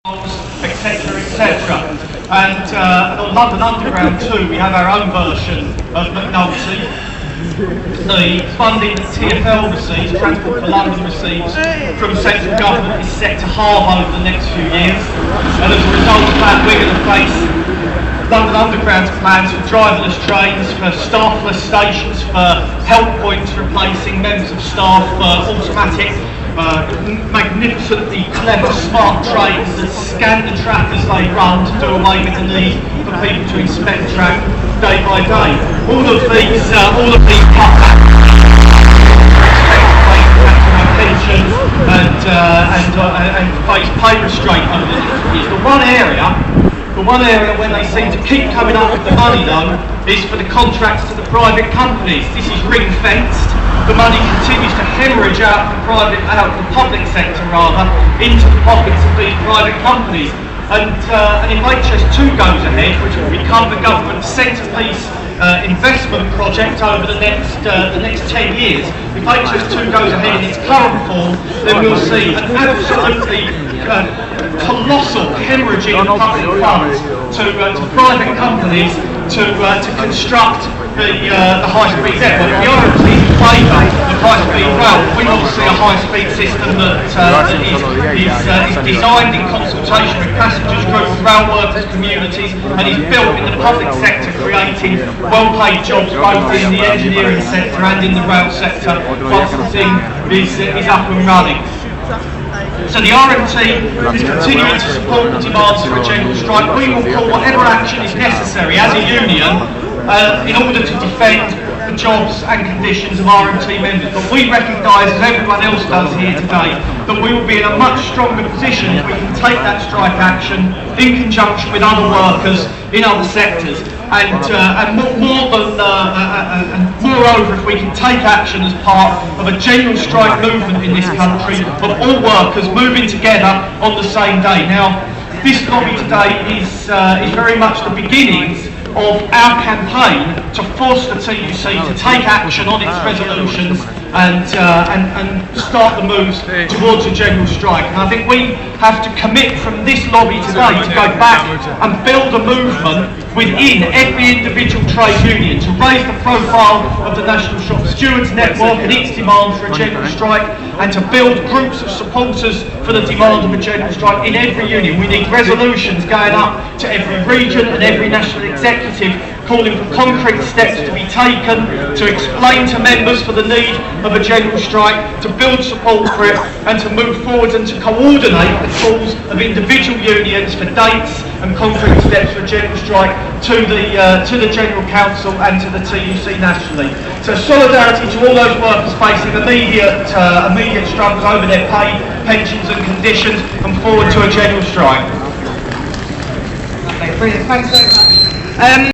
etc, etc. And on London Underground too, we have our own version of McNulty. The funding that TfL receives, Transport for London receives from central government, is set to halve over the next few years. And as a result of that, we're going to face London Underground's plans for driverless trains, for staffless stations, for help points replacing members of staff, for automatic magnificently clever smart trains that scan the track as they run to do away with the need for people to inspect the track day by day. All of these cutbacks pensions and face pay restraint over the next years. The one area where they seem to keep coming up with the money though is for the contracts to the private companies. This is ring fenced. The money continues to hemorrhage out of the public sector rather, into the pockets of these private companies. And if HS2 goes ahead, which will become the government's centrepiece investment project over the next 10 years, if HS2 goes ahead in its current form, then we'll see an absolutely colossal hemorrhaging of public funds to private companies to construct the high-speed network. The RMT is in favour of high-speed rail. We want to see a high-speed system that is designed in consultation with passengers, groups, rail workers, communities, and is built in the public sector, creating well-paid jobs both in the engineering sector and in the rail sector once the thing is up and running. So the RMT is continuing to support the demands for a general strike. We will call whatever action is necessary as a union in order to defend the jobs and conditions of RMT members. But we recognise, as everyone else does here today, that we will be in a much stronger position if we can take that strike action in conjunction with other workers in other sectors. And moreover, if we can take action as part of a general strike movement in this country of all workers moving together on the same day. Now, this lobby today is very much the beginnings of our campaign to force the TUC to take action on its resolutions and start the moves towards a general strike. And I think we have to commit from this lobby today to go back and build a movement within every individual trade union to raise the profile of the National Shop Stewards Network and its demand for a general strike, and to build groups of supporters for the demand of a general strike in every union. We need resolutions going up to every region and every national executive calling for concrete steps to be taken to explain to members for the need of a general strike, to build support for it, and to move forward and to coordinate the calls of individual unions for dates and concrete steps for a general strike to the General Council and to the TUC nationally. So solidarity to all those workers facing immediate struggles over their pay, pensions and conditions, and forward to a general strike. Okay, brilliant. Thanks very much.